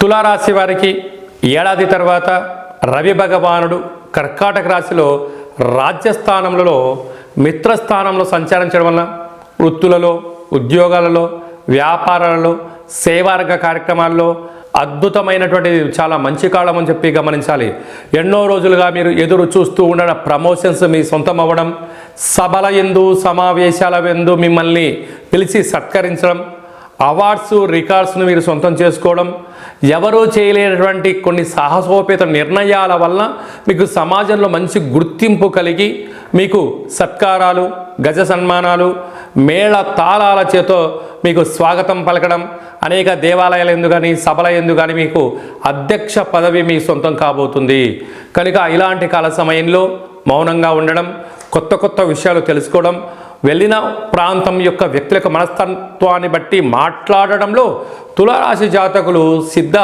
తులారాశి వారికి ఏడాది తర్వాత రవి భగవానుడు కర్కాటక రాశిలో రాజ్యస్థానంలో మిత్రస్థానంలో సంచరించడం వల్ల వృత్తులలో, ఉద్యోగాలలో, వ్యాపారాలలో, సేవారంగ కార్యక్రమాల్లో అద్భుతమైనటువంటి చాలా మంచి కాలం అని చెప్పి గమనించాలి. ఎన్నో రోజులుగా మీరు ఎదురు చూస్తూ ఉన్న ప్రమోషన్స్ మీ సొంతం అవ్వడం, సభల యందు సమావేశాల యందు మిమ్మల్ని పిలిచి సత్కరించడం, అవార్డ్స్ రికార్డ్స్ను మీరు సొంతం చేసుకోవడం, ఎవరూ చేయలేనటువంటి కొన్ని సాహసోపేత నిర్ణయాల వల్ల మీకు సమాజంలో మంచి గుర్తింపు కలిగి మీకు సత్కారాలు, గజ సన్మానాలు, మేళ తాళాల చేతో మీకు స్వాగతం పలకడం, అనేక దేవాలయాల యందు కానీ సభల యందు కానీ మీకు అధ్యక్ష పదవి మీ సొంతం కాబోతుంది. కనుక ఇలాంటి కాల సమయంలో మౌనంగా ఉండడం, కొత్త కొత్త విషయాలు తెలుసుకోవడం, వెళ్ళిన ప్రాంతం యొక్క వ్యక్తుల మనస్తత్వాన్ని బట్టి మాట్లాడడంలో తులారాశి జాతకులు సిద్ధ